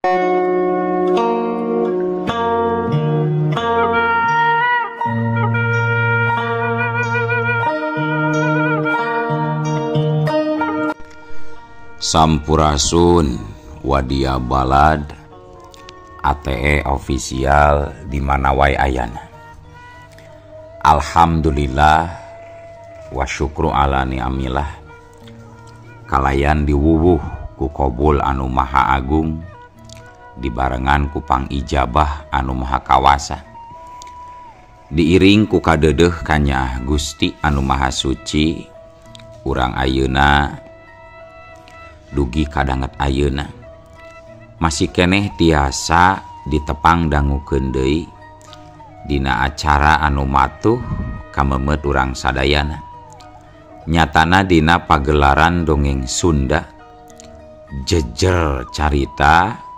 Sampurasun wadia balad ATE official di mana wae ayana. Alhamdulillah wa syukru ala ni'amillah kalayan diwuwuh ku qobul anu maha agung dibarengan ku pangijabah anu maha kawasa diiring ku kadeudeuh kanya Gusti anu maha suci urang ayeuna dugi kadanget ayeuna masih keneh tiasa ditepang dangukeun deui dina acara anu matuh kamemet urang sadayana nyatana dina pagelaran dongeng Sunda jejer carita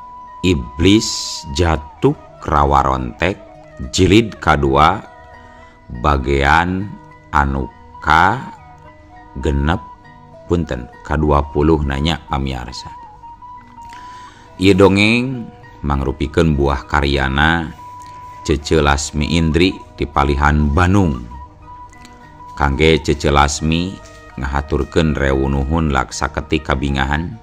Iblis Jatuh Rawarontek jilid kadua bagean anu ka genep punten ka-20 nanya pamiarsa. Ieu dongeng mangrupikeun buah karyana Cece Lasmi Indri di Palihan Bandung. Kangge Cece Lasmi ngahaturkeun rewunuhun laksa ketik kabingahan.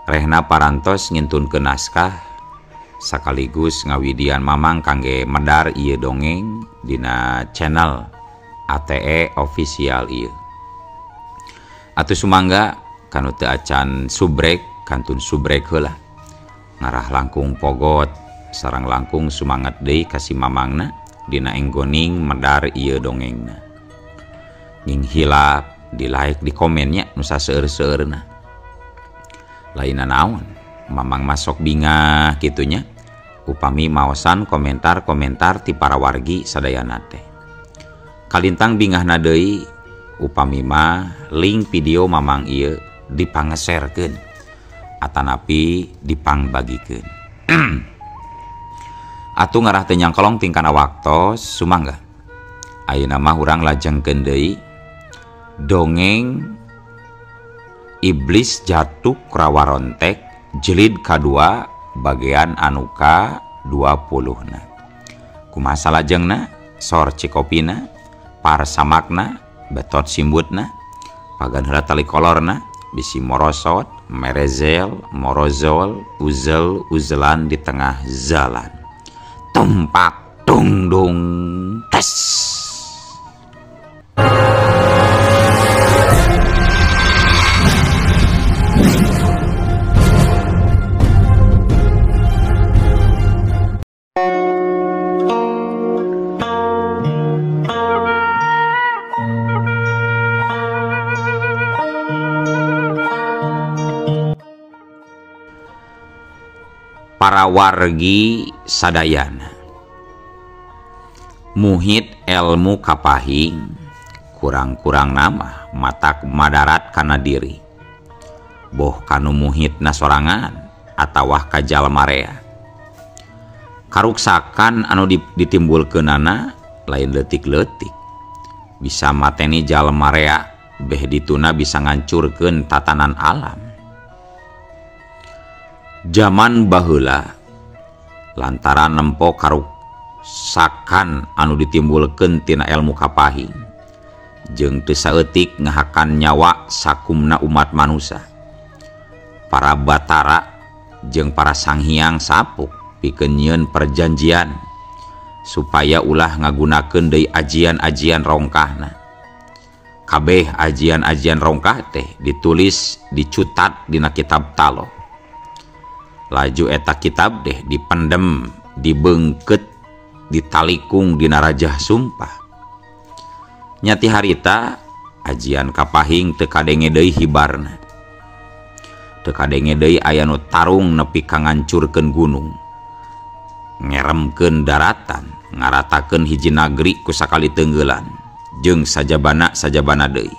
Rehna parantos ngintunkeun naskah sakaligus ngawidian mamang kangge medar ieu dongeng dina channel ATE official ieu. Atuh sumangga kanu teu acan subrek kantun subrek heula ngarah langkung pogot sareng langkung sumanget deui ka si mamangna dina enggoning medar ieu dongengna nging hilap di like di komennya nu saseueur-seueurna lainna naon mamang masok bingah kitunya upami maosan komentar-komentar ti para wargi sadayana teh kalintang bingahna deui upami mah link video mamang ieu dipangeserkeun atanapi dipangbagikeun. Atuh ngarah teu nyangkolong tingkana waktos sumangga. Ayeuna mah urang lajengkeun deui dongeng Iblis Jatuh Rawarontek jilid kadua bagean anu ka-20. Kumaha salajengna sor cikopina parsamakna betot simbutna pagan heula tali kolorna bisi morosot merezel morozol uzel uzelan di tengah jalan tumpak dung dung tes. Para wargi sadayana muhit ilmu kapahing kurang-kurang nama matak madarat kana diri boh kanu muhitna sorangan atawah ka jalmarea karuksakan anu ditimbulkeunana lain leutik-leutik bisa mateni jalmarea beh dituna bisa ngancurkeun tatanan alam. Zaman baheula lantaran nempo karuksakan anu ditimbulkeun tina ilmu kapahing jeung teu saeutik ngahakan nyawa sakumna umat manusia para batara jeung para sanghyang sapuk pikeun nyieun perjanjian supaya ulah ngagunakeun deui ajian-ajian rongkahna kabeh ajian-ajian rongkah teh ditulis dicutat dina kitab taloh laju eta kitab deh dipendem dibeungkeut ditalikung dina rajah sumpah nyati harita ajian kapahing teu kadenge deui hibarna teu kadenge deui aya nu tarung nepi ka ngancurkeun gunung ngeremkeun daratan ngaratakeun hiji nagri ku sakali teunggelan jeung sajabana deui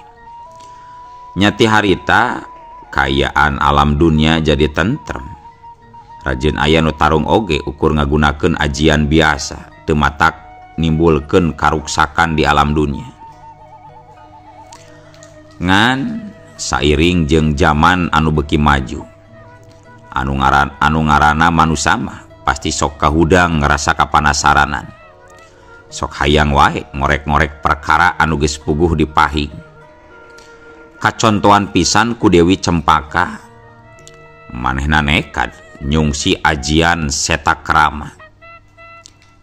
nyati harita kayaan alam dunia jadi tentrem rajin aya nu tarung oge ukur ngagunakeun ajian biasa teu matak nimbulkeun karuksakan di alam dunia ngan sairing jeung zaman anu beuki maju anu ngaranna manusama pasti sok kahudang ngerasa kapanasaranan, sok hayang wae ngorek-ngorek perkara anu geus puguh dipahing. Kacontohan pisan ku Dewi Cempaka, manehna nekad nyungsi ajian setakrama.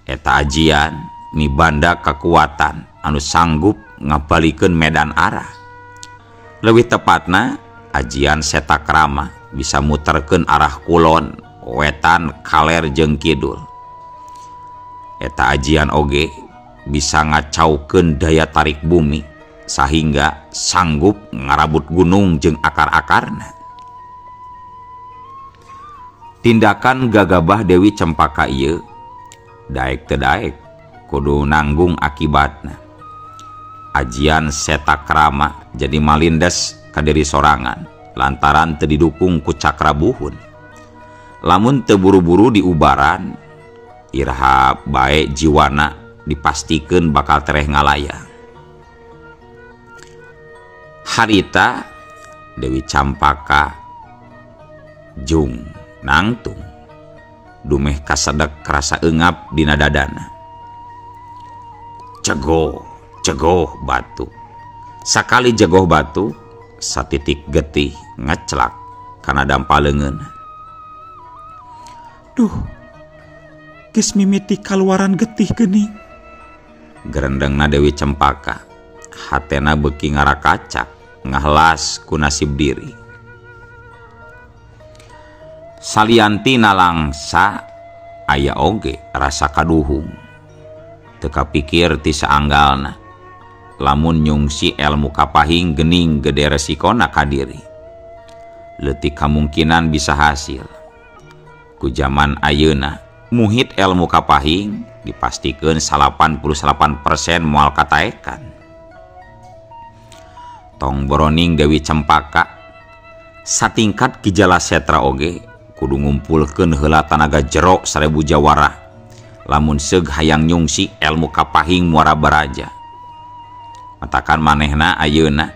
Eta ajian mibanda kekuatan anu sanggup ngabalikeun medan arah. Leuwih tepatna ajian setakrama bisa muterkeun arah kulon, wetan, kaler jeung kidul. Eta ajian oge bisa ngacaukeun daya tarik bumi sehingga sanggup ngarabut gunung jeung akar-akarna. Tindakan gagabah Dewi Cempaka ieu daek teu daek kudu nanggung akibatna. Ajian setakrama jadi malindes ka diri sorangan lantaran teu didukung ku cakrabuhun. Lamun teu buru-buru diubaran, iraha bae jiwana dipastikeun bakal tereh ngalayang. Harita Dewi Campaka jung nangtung dumeh kasedek rasa eungap dina dadana. Cegoh batu. Sakali jegoh batu, satitik getih ngeclak kana dampaleungeun. Duh, geus mimiti kaluaran getih geuning. Gerendengna Dewi Cempaka, hatena beuki ngarakacak ngahlas ku nasib diri. Salianti nalangsa aya oge rasa kaduhung. Teu kapikir ti saanggalna lamun nyungsi elmu kapahing geuning gede resikona ka diri. Leutik kamungkinan bisa hasil. Ku zaman ayeuna muhit elmu kapahing dipastikeun 88% moal kataekan. Tong boroning Dewi Cempaka satingkat ki Jala Setra oge kudu ngumpulkeun heula tanaga jero 1000 jawara lamun seug hayang nyungsi elmu kapahing muara baraja. Matakan manehna ayeuna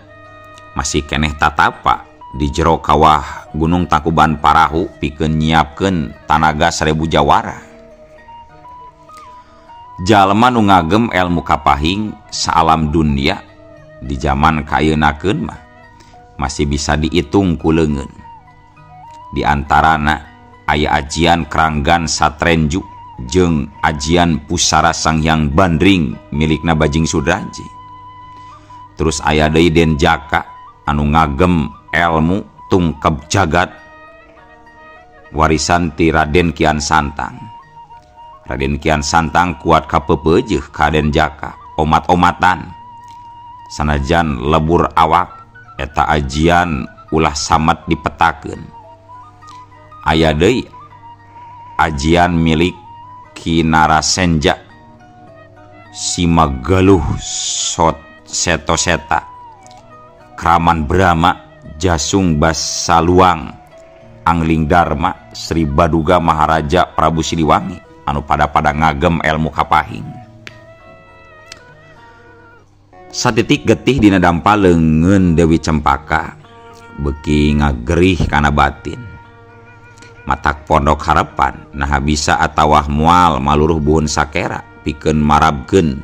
masih keneh tatapa di jero kawah Gunung Tangkuban Parahu pikeun nyiapkeun tanaga 1000 jawara. Jalma nu ngagem elmu kapahing saalam dunia di zaman kaayeunakeun mah masih bisa diitung ku leungeun. Di antarana aya ajian Keranggan Satrenju jeung ajian Pusara Sanghyang Bandring milikna Bajing Sudraji. Terus aya deui Den Jaka anu ngagem elmu tungkep jagat warisan ti Raden Kian Santang. Raden Kian Santang kuat kapepeujeuh ka Den Jaka omat-omatan. Sanajan lebur awak eta ajian ulah samet dipetakeun. Aya deui ajian milik Ki Narasenja Simagaluh Seto-seta Kraman Brahma Jasung Basaluang Angling Dharma Sri Baduga Maharaja Prabu Siliwangi anu pada ngagem elmu kapahing. Satitik getih dina dampaleungeun Dewi Cempaka beuki ngagerih kana batin. Matak pondok harapan nah bisa atawah moal maluruh buhun sakera pikeun marabkeun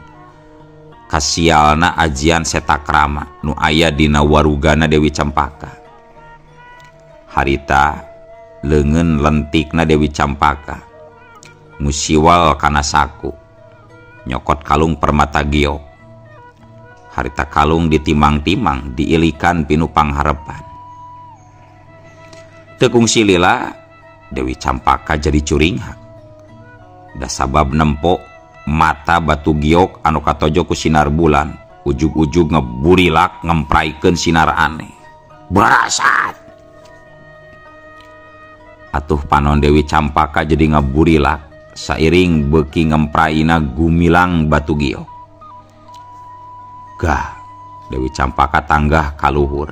kasialna ajian setakrama nu aya dina warugana Dewi Cempaka. Harita leungeun lentikna Dewi Cempaka musiwal kana saku nyokot kalung permata giok. Harita kalung ditimang-timang diilikan pinu pangharepan. Tekung silila Dewi Campaka jadi curingha. Da sabab nempo mata batu giok anu katojo ku sinar bulan ujug-ujug ngeburilak ngempraikeun sinar aneh. Barasat. Atuh panon Dewi Campaka jadi ngeburilak sairing beuki ngempraina gumilang batu giok. Gah, Dewi Campaka tanggah kaluhur.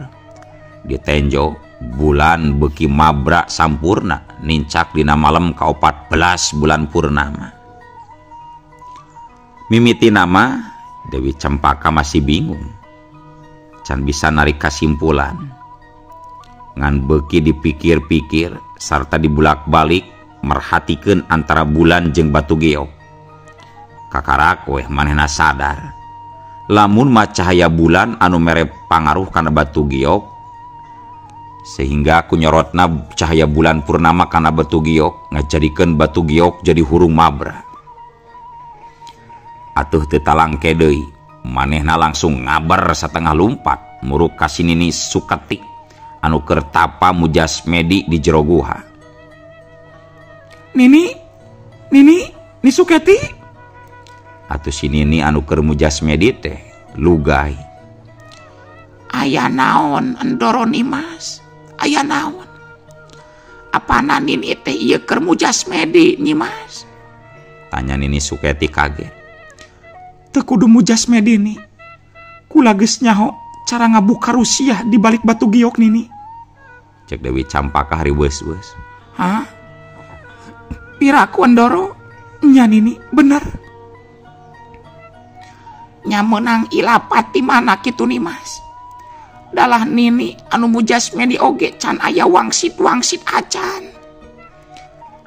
Ditenjo bulan beuki mabrak sampurna nincak dina malam ka-14 bulan purnama. Mimiti nama Dewi Campaka masih bingung. Can bisa narik kesimpulan. Ngan beuki dipikir-pikir sarta dibulak-balik merhatikeun antara bulan jeung batu giok. Kakarak weh manehna sadar lamun mah cahaya bulan anu mere pangaruh kana batu giok, sehingga kunyorotna cahaya bulan purnama kana batu giok ngajadikeun batu giok jadi hurung mabra. Atuh teu talangke deui, manehna langsung ngabar satengah lumpat muruk ka Nini Suketi anu keur tapa mujasmedi di jero guha. Nini Suketi. Atuh si Nini anu keur mujasmedi teh lugay. Aya naon Endoro Nimas? Aya naon? Apana Nini teh ieu keur mujasmedi Nimas? Tanya Nini Suketi kaget. Teu kudu mujasmedi ni. Kula geus nyaho cara ngabuka rusiah di balik batu giok Nini. Cek Dewi Campaka riweus-weus. Hah? Piraku Endoro? Nya Nini, bener. Nya meunang ilapat di mana kitu Nimas? Dalah Nini anu mujasmedi oge can aya wangsit acan.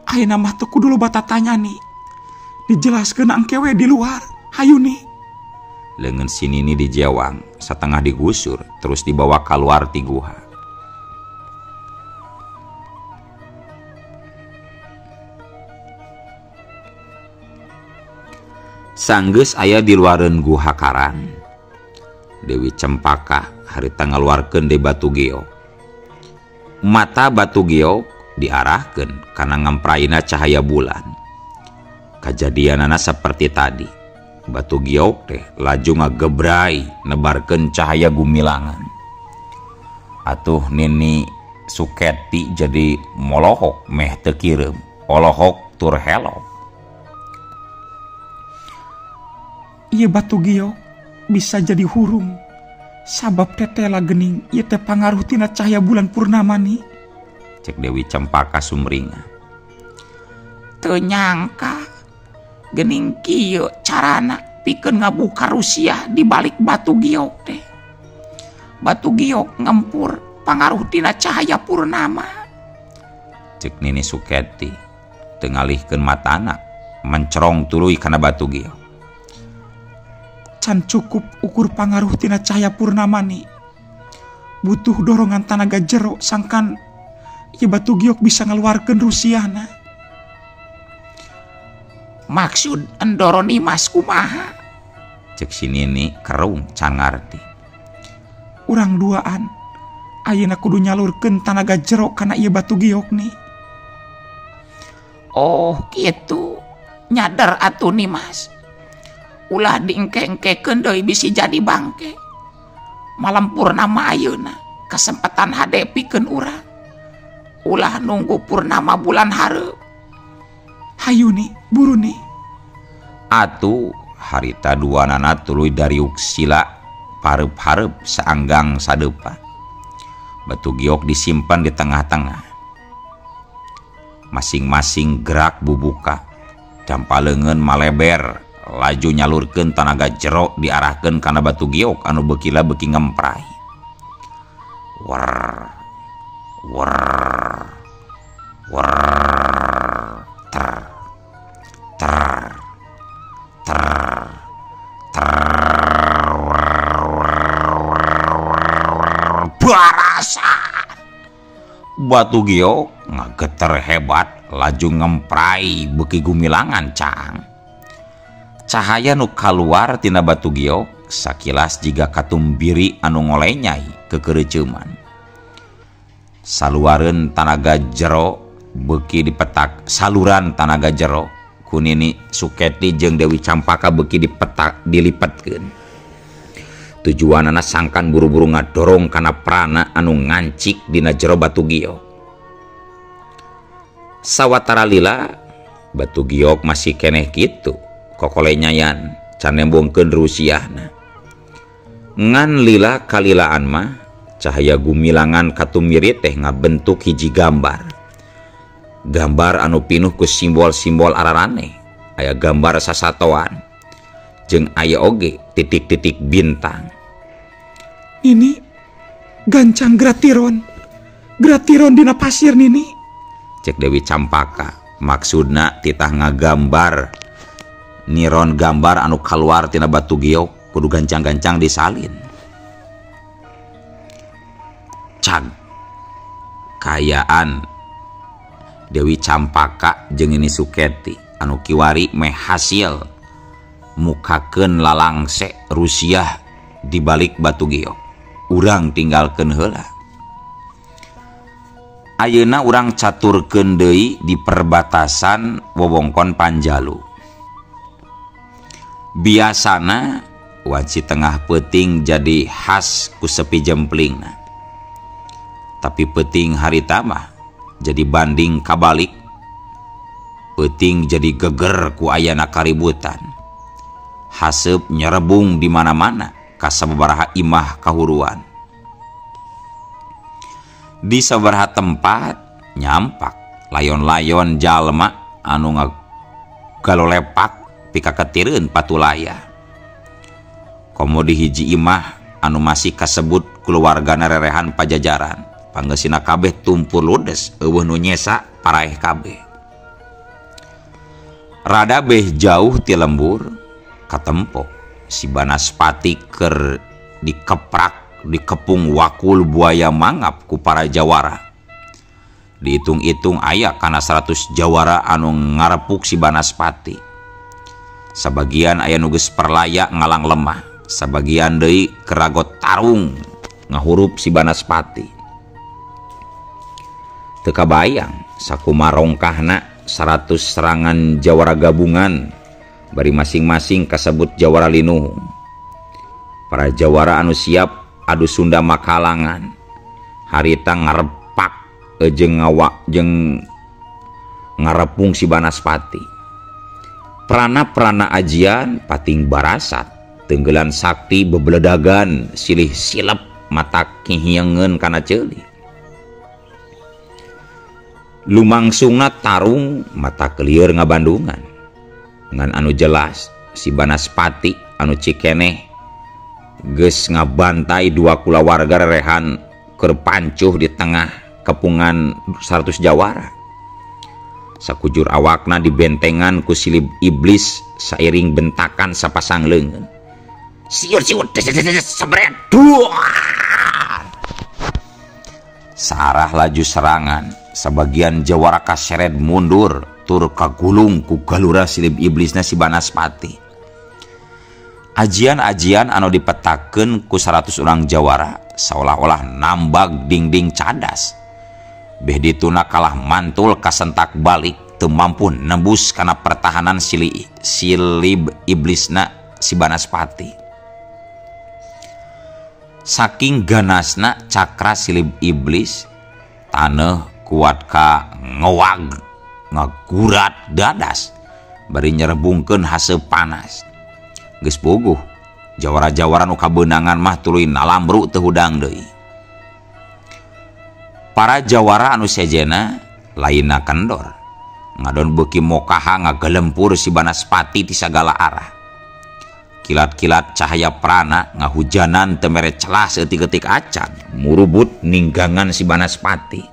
Ayeuna mah teu kudu loba tatanya ni. Dijelaskeun angkewe di luar. Hayu nih. Leungeun si Nini dijewang, satengah digusur, terus dibawa keluar ti guha. Sanggeus aya di luareun guha karang, Dewi Cempaka harita ngaluarkeun di batu giok. Mata batu giok diarahkeun kana ngampraina cahaya bulan. Kajadianana seperti tadi. Batu giok teh laju ngagebrai nebarkeun cahaya gumilangan. Atuh Nini Suketi jadi molohok meh teu kireum, olohok tur helok. Ieu batu giok bisa jadi hurung. Sabab tetela geuning ieu teh pangaruh tina cahaya bulan purnama ni. Cek Dewi Cempaka sumringah. Teu nyangka geuning kieu carana pikeun ngabuka rusiah di balik batu giok teh. Batu giok ngempur pangaruh tina cahaya purnama. Cek Nini Suketi teu ngalihkeun matana mencerong tuluy kana batu giok. Can cukup ukur pangaruh tina cahaya purnama ni. Butuh dorongan tanaga jero sangkan ieu batu giok bisa ngaluarkeun rusiahna. Maksud Endoro Nimas kumaha? Cek si Nini kerung can ngarti. Urang duaan ayeuna kudu nyalurkeun tanaga jero kana ieu batu giok ni. Oh kitu. Nyadar atuh Nimas. Ulah diengke-engkekeun deui bisi jadi bangke. Malam purnama ayeuna kesempatan hadepikeun urang. Ulah nunggu purnama bulan hareup. Hayu nih, buru nih. Atuh harita duanana tuluy dari uksila pareup-hareup saanggang sadeupa. Batu giok disimpan di tengah-tengah. Masing-masing gerak bubuka. Campaleungeun maleber, laju nyalurkeun tanaga jero diarahkeun kana batu giok anu beukila beuki ngemprai. Wer wer wer ter ter ter ter barasa. Batu giok ngageter hebat laju ngemprai beuki gumilangan cang. Cahaya nu kaluar tina batu giok sakilas jiga katumbiri anu ngolenyai kekereuceuman. Saluareun tanaga jero beuki dipetak, saluran tanaga jero ku Nini Suketi jeung Dewi Campaka beuki dipetak dilipetkeun. Tujuanana sangkan buru-buru ngadorong kana prana anu ngancik dina jero batu giok. Sawatara lila batu giok masih keneh kitu kokolenyayan can nembongkeun rusiahna. Ngan lila kalilaan mah cahaya gumilangan katumiri teh ngabentuk hiji gambar. Gambar anu pinuh ku simbol-simbol ararane. Aya gambar sasatoan jeung aya oge titik-titik bintang. Ini gancang gratiron dina pasir Nini. cek Dewi Campaka. Maksudna titah ngagambar niron gambar anu keluar tina batu giok kudu gancang-gancang disalin. Cag kayaan Dewi Campaka jeung ini Suketi anu kiwari meh hasil mukakeun lalangse Rusiah di balik batu giok. Urang tinggalkeun heula. Ayeuna urang caturkeun deui di perbatasan wewengkon Panjalu. Biasana wanci tengah peuting jadi khas ku sepi jemplingna. Tapi peuting harita mah jadi banding kabalik. Peuting jadi geger ku ayana kaributan. Haseup nyerebung di mana-mana ka sababaraha imah kahuruan. Di sabaraha tempat nyampak layon-layon jalma anu ngagalolepak pikaketireun patulaya. Komo di hiji imah anu masih kasebut keluargana rerehan Pajajaran. Panggeusina kabeh tumpur ludes eueuh nu nyesa paraeh kabeh. Rada beh jauh ti lembur katempo si Banaspati keur dikeprak dikepung wakul buaya mangap ku para jawara. Dihitung-hitung aya kana 100 jawara anu ngarepuk si Banaspati. Sabagian aya nu geus perlaya ngalang lemah, sabagian deui keragot tarung ngahurup si Banaspati. Teu kabayang sakumaha rongkahna 100 serangan jawara gabungan bari masing-masing kasebut jawara linuhung. Para jawara anu siap adu Sunda makalangan harita ngarepak jeung ngarepung si Banaspati. Prana-prana ajian pating barasat tenggelan sakti bebeledagan silih silep mata kihiengeun kana ceuli. Lumangsungna tarung mata kelieur ngabandungan. Ngan anu jelas si Banaspati anu cikeneh geus ngabantai 2 kulawarga rerehan keur pancuh di tengah kepungan 100 jawara. Sakujur awakna dibentengan ku silih iblis sairing bentakan sapasang leungeun. Siur-siur sabret. Sarah laju serangan, sabagian jawara kaseret mundur tur kagulung ku galura silih iblisna si Banaspati. Ajian-ajian anu dipetakeun ku 100 urang jawara seolah-olah nambag dinding cadas. Beh dituna kalah mantul kasentak balik teu mampu nembus kana pertahanan silih iblisna si Banaspati. Saking ganasna cakra silih iblis taneuh kuat ka ngewag ngagurat dadas bari nyerebungkeun haseup panas. Geus bogoh jawara-jawara nu kabeunangan mah tuluy nalambru teu hudang deui. Para jawara anu sejena lainna kendor ngadon beuki mokaha ngagelempur si Banaspati ti sagala arah. Kilat-kilat cahaya prana ngahujanan teu mere celah seeutik-eutik acan murubut ninggangan si Banaspati.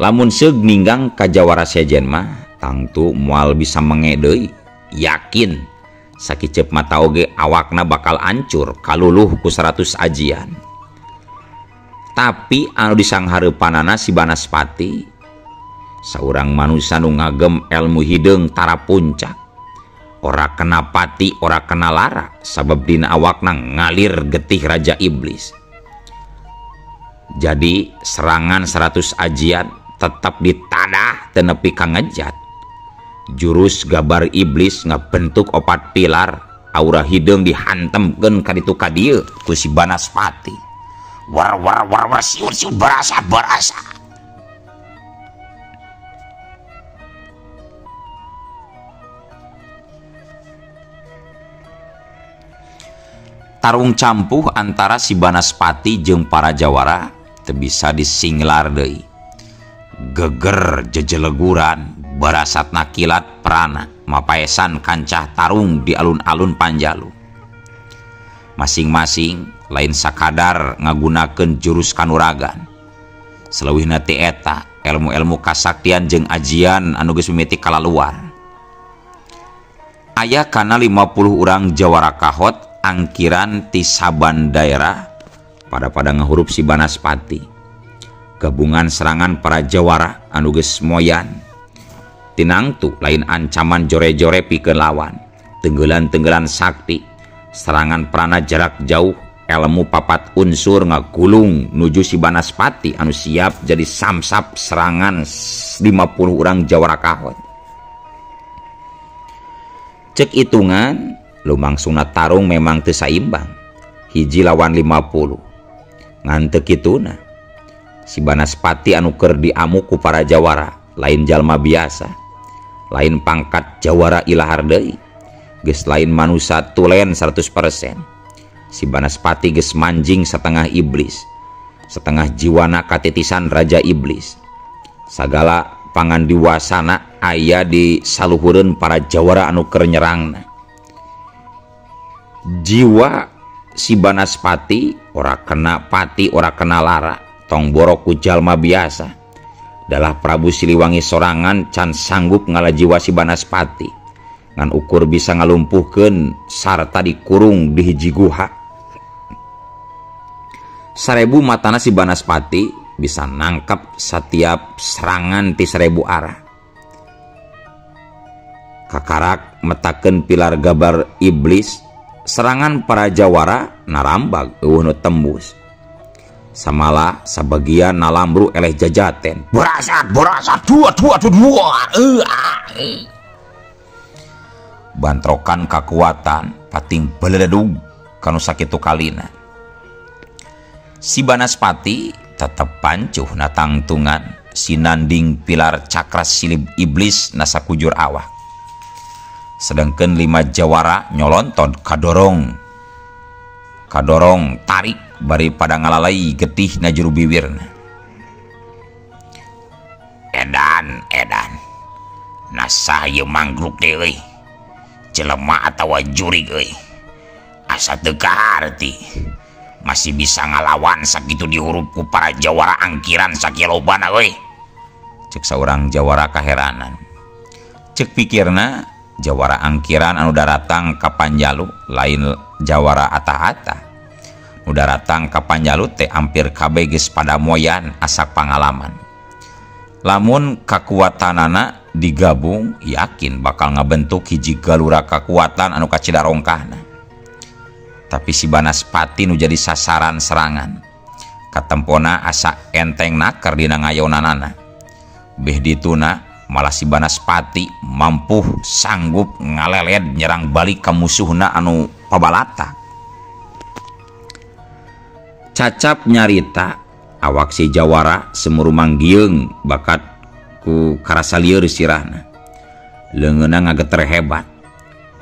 Lamun seug ninggang ka jawara sejen mah tangtu moal bisa menge deui. Yakin sakicep mata oge awakna bakal ancur kaluluh ku 100 ajian. Tapi anu disanghareupanana si Banaspati saurang manusia nu ngagem ilmu hideung tara puncak. Ora kena pati, ora kena lara, sabab dina awakna ngalir getih raja iblis. Jadi serangan 100 ajian tetap ditadah teu nepi ka ngejat. Jurus gabar iblis ngabentuk 4 pilar, aura hideung dihantemkeun ka ditu ka dieu ku si Banaspati. War siur barasa. Tarung campuh antara si Banaspati jeung para jawara teu bisa disinglar deui. Geger jejeleguran barasatna kilat prana mapaesan kancah tarung di alun-alun Panjalu. Masing-masing lain sakadar ngagunakeun jurus kanuragan. Seleuwihna ti eta ilmu-ilmu kasaktian jeung ajian anu geus mimiti kalaluar. Aya kana 50 urang jawara kahot angkiran ti saban daerah pada ngahurup si Banaspati. Gabungan serangan para jawara anu geus moyan. Tinangtu lain ancaman jore-jore pikeun lawan. Tenggelan-tenggelan sakti, serangan perana jarak jauh, ilmu papat unsur ngagulung nuju si Banaspati anu siap jadi samsap serangan 50 urang jawara kahot. Cek hitungan lumangsungna tarung memang teu saimbang, hiji lawan 50. Ngan teu kituna si Banaspati anu keur diamuk ku para jawara lain jalma biasa, lain pangkat jawara ilahar deui, geus lain manusia tulen 100%. Si Banaspati geus manjing setengah iblis, setengah jiwana katitisan raja iblis. Sagala pangandiwasana aya di saluhureun para jawara anu keur nyerangna. Jiwa si Banaspati ora kena pati, ora kena lara, tong borok ku jalma biasa. Dalah Prabu Siliwangi sorangan can sanggup ngalajiwa si Banaspati, ngan ukur bisa ngalumpuhkeun sarta dikurung di hiji guha. 1000 matana si Banaspati bisa nangkap setiap serangan ti 1000 arah. Kakarak metakeun pilar gabar iblis, serangan para jawara narambag eueuh nu tembus. Samala sabagian nalambru eleh jajaten. Borasat dua. Bantrokan kakuatan pating beledug kanu sakitu kalina. Si Banaspati tetep pancuh na tangtungan sinanding pilar cakra silib iblis na sakujur awak. Sedangkeun 5 jawara nyolonton kadorong tarik bari pada ngalalai getih na juru bibirna. Edan nasah ieu manggruk deui, jelema atawa jurig euy, asa teu kaharti masih bisa ngalawan sakitu dihurup ku para jawara angkiran sakieu lobana euy. Cek saurang jawara kaheranan. Cek pikirna jawara angkiran anu daratang ka Panjalu lain jawara ata-ata. Nu daratang ka Panjalu teh hampir kabeh geus pada moyan asak pangalaman. Lamun kakuatanana digabung, yakin bakal ngabentuk hiji galura kakuatan anu kacidarongkahna. Tapi si Banaspati nu jadi sasaran serangan, katempona asa enteng nakar dina ngayonanana. Beh dituna malah si Banaspati mampu sanggup ngaleled nyerang balik ka musuhna anu pabalata. Cacap nyarita awak si jawara semuru manggieung bakat ku karasa lieur sirahna. Leungeunna ngageter hebat,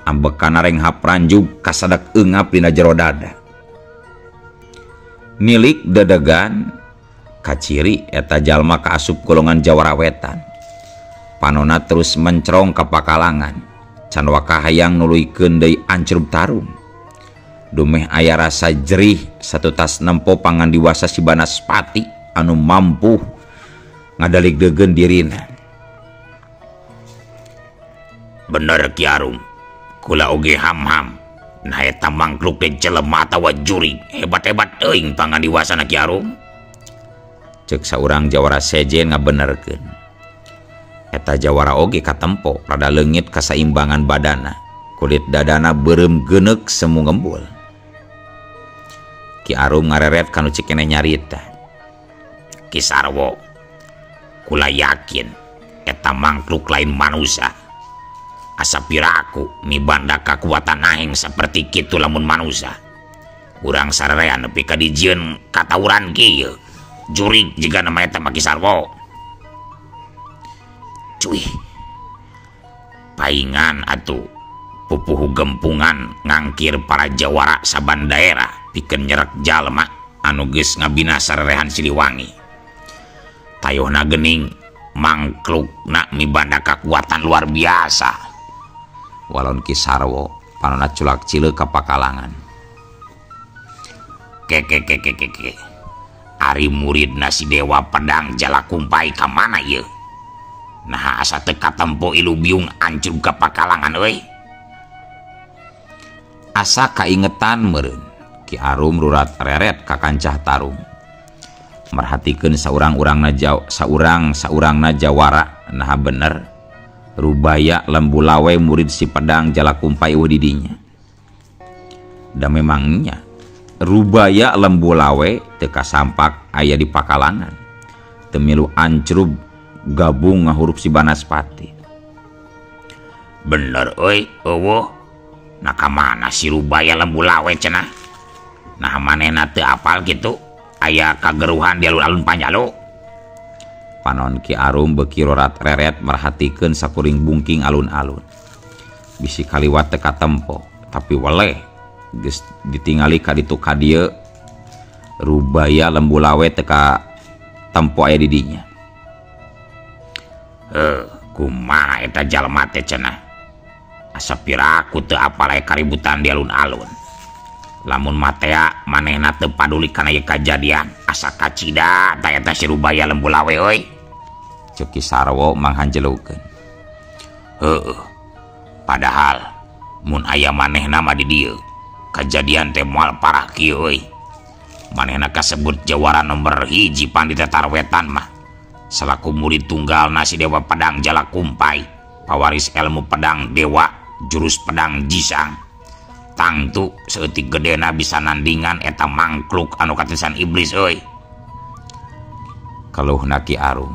ambekana renghap ranjug kasadak eungap dina jero dada. Nilik dadegan kaciri eta jalma kaasup golongan jawara wetan. Panona terus mencrong ka pakalangan, can wakahayang nuluykeun deui ancrup tarung. Dumeh aya rasa jerih satu tas nempo pangandiwasa si Banaspati anu mampu ngadaligdegeun dirina. Bener Ki Arum, kula oge ham-ham, nah eta mangkluk teh jelema atawa jurig hebat-hebat teuing pangandiwasana Ki Arum. Cek saurang jawara sejen ngabenerkeun. Eta jawara oge katempo rada leungit kasaimbangan badana, kulit dadana beureum geuneuk semu ngembul. Ki Arum ngareret kanu cikene nyarita. Ki Sarwo, kula yakin eta mangkluk lain manusia. Asa piraku mibanda kakuatan aing seperti kitu lamun manusia. Urang sarerean nepi ka dijieun katawuran kieu. Jurig jiga nama eta Ki Sarwo. Cuy, paingan atuh pupuh gempungan ngangkir para jawara saban daerah pikeun nyerak jalma anu geus ngabina sarerehan Siliwangi. Tayohna geuning mangklukna mibanda kakuatan luar biasa. Walon Ki Sarwo panonna culak cileuk ka pakalangan. Ke Ari murid nasi Dewa Pedang Jalakumpai ka mana ye? Nah asa teka tempo ilu biung ancur ka pakalangan euy. Asa kaingetan meureun Ki Arum rurat reret ka kancah tarung. Merhatikeun saurang-urangna jawara nah bener Rubaya Lembulawe murid si Pedang Jalakumpai eueuh di dinya. Da memangnya Rubaya Lembulawe teu kasampak aya di pakalangan. Teu milu ancrub gabung ngahurup si Banaspati. Bener euy, eueuh. Nah ka mana si Rubaya Lembulawe cenah? Nah manehna teu apal kitu aya kageruhan di alun-alun Panjalu. Panon Ki Arum beuki rorat reret merhatikeun sakuring bungking alun-alun. Bisi kaliwat teu katempo, tapi weleh geus ditingali ka ditu ka dieu Rubaya Lembulawe teu katempo aya di dinya. Kumaha eta jalma teh cenah? Asa piraku teu apal aya kaributan di alun-alun. Lamun matea manehna teu paduli kana ieu kajadian, asa kacida ta eta si Rubaya Lembulawe euy. Ceuk Ki Sarwo manghanjeleukeun. Heueuh. Padahal mun aya manehna mah di dieu, kajadian teh moal parah kieu euy. Manehna kasebut jawara nomor 1 Pandita Tarwetan mah selaku murid tunggalna si Dewa Pedang Jalakumpai, pawaris ilmu pedang dewa, jurus pedang jisang. Tangtu seeutik gedena bisa nandingan eta mangkluk anu katisan iblis euy. Kaluhna Ki Arum.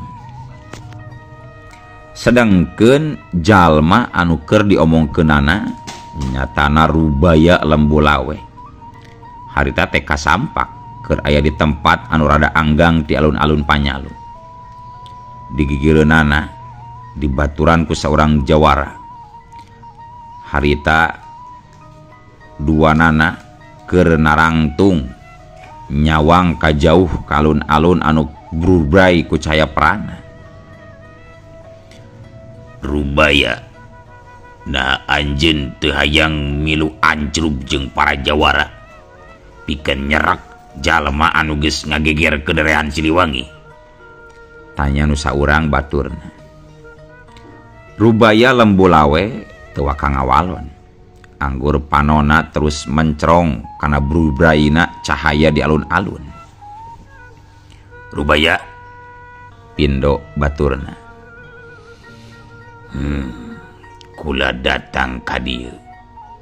Sedengkeun jalma anu keur diomongkeunana nyatana Rubaya Lembulawe. Harita teh kasampak keur aya di tempat anu rada anggang di alun-alun Panyalu. Digigireunana dibaturan ku saurang jawara. Harita duanana keur narangtung nyawang ka jauh ka alun-alun anu brubrai ku cahaya prana. Rubaya, nah anjeun teu hayang milu ancrub jeung para jawara pikeun nyerak jalma anu geus ngageger kederean Siliwangi? Tanya nu saurang baturna. Rubaya Lembulawe teu waka ngawalon. Anggur panona terus mencrong karena brubraina cahaya di alun-alun. Rubaya, pindo baturna. Kula datang ka dieu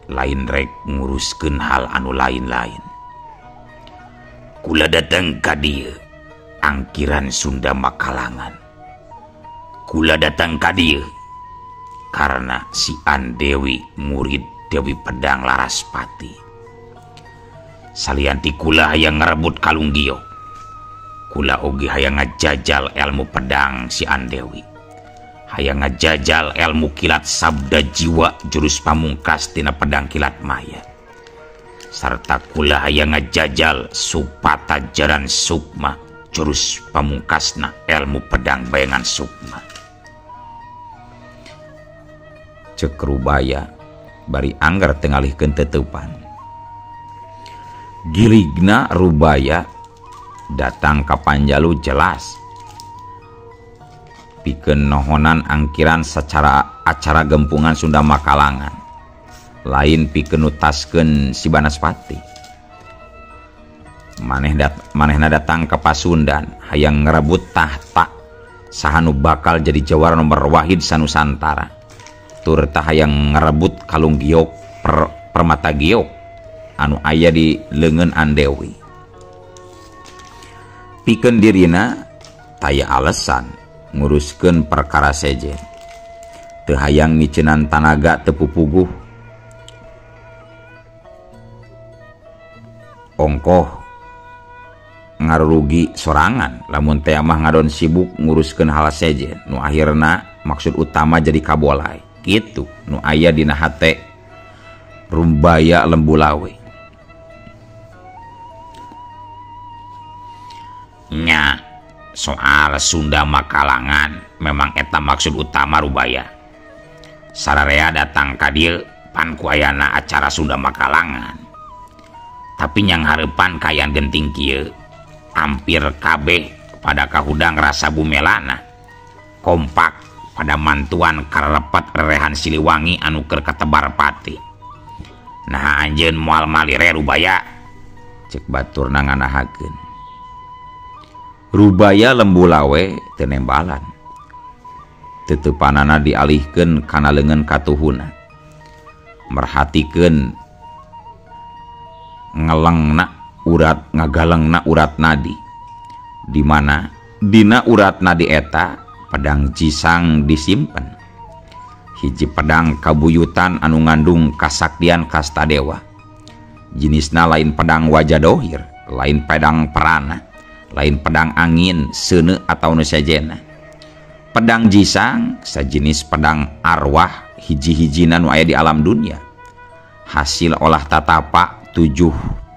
lain rek nguruskeun hal anu lain-lain. Kula datang ka dieu angkiran Sunda Makalangan. Kula datang ka dieu karena si Andewi murid Dewi Pedang Laraspati. Salianti kula hayang ngarebut kalung giok. Kula oge hayang ngajajal ilmu pedang si Andewi. Hayang ngajajal ilmu kilat sabda jiwa jurus pamungkas tina pedang kilat maya. Sarta kula hayang ngajajal supata jaran sukma jurus pamungkasna ilmu pedang bayangan sukma. Cek Rubaya bari anggar tengalihkeun teteupan. Girigna Rubaya datang ka Panjalu jelas pikeun nohonan angkiran secara acara gempungan Sunda Makalangan, lain pikeun nutaskeun si Banaspati. Manehna datang ke Pasundan hayang ngarebut tahta sahanu bakal jadi jawara nomor wahid sanusantara. Tur tah hayang ngarebut kalung giok permata giok anu aya di leungeun Andewi. Pikeun dirina taya alesan nguruskeun perkara sejen. Teu hayang ngiceunan tanaga teu pupuguh. Ongkoh ngarurugi sorangan lamun teh mah ngadon sibuk nguruskeun hal sejen nu akhirna maksud utama jadi kabolai. Kitu nu aya dina hate Rubaya Lembulawe. Nya soal Sunda Makalangan memang eta maksud utama Rubaya. Sararea datang ka dieu pan ku ayana acara Sunda Makalangan. Tapi nyang hareupan kayan genting kieu hampir kabeh pada kahudang rasa bumelana kompak pada mantuan karepet rerehan Siliwangi anu keur katebar pati. Nah anjeun moal malire Rubaya, cek baturna nganahakeun. Rubaya lembu lawe teu nembalan. Teutepanana dialihkeun kana leungeun katuhuna. Merhatikeun ngelengna urat ngagalengna urat nadi, di mana dina urat nadi eta pedang jisang disimpen. Hiji pedang kabuyutan anu ngandung kasaktian kasta dewa. Jenisna lain pedang wajah dohir, lain pedang perana, lain pedang angin seuneu atau nu sajena. Pedang jisang sajenis pedang arwah hiji-hijina nu aya di alam dunia, hasil olah tatapa 7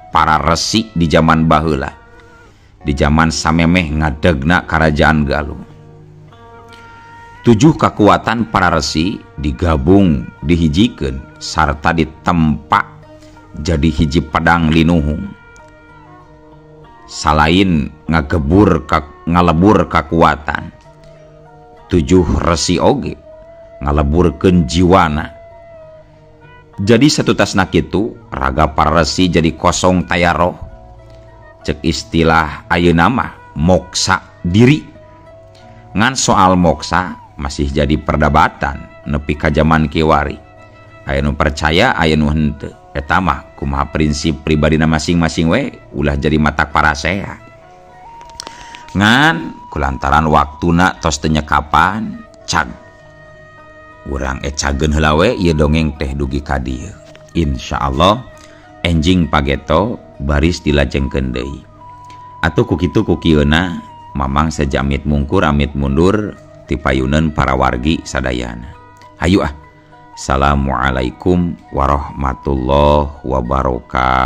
para resi di zaman baheula, di zaman samemeh ngadegna kerajaan Galuh. 7 kekuatan para resi digabung dihijikeun sarta ditempa jadi hiji pedang linuhung. Salain ngalebur kekuatan, 7 resi oge ngaleburkeun jiwana. Jadi satutasna kitu raga para resi jadi kosong tayaroh. Cek istilah ayeuna mah moksa diri. Ngan soal moksa masih jadi perdebatan nepi ka zaman kiwari. Aya nu percaya aya nu henteu. Eta mah kumaha prinsip pribadina masing-masing we ulah jadi matak parasea. Ngan kulantaran waktuna tos teu nyekapan cag urang ecageun heula we ieu dongeng teh dugi ka dieu. Insyaallah enjing pageto baris dilajengkeun deui. Atuh ku kitu ku kieuna mamang sajamit mungkur amit mundur ti payuneun para wargi sadayana. Hayu ah. Assalamualaikum warahmatullahi wabarakatuh.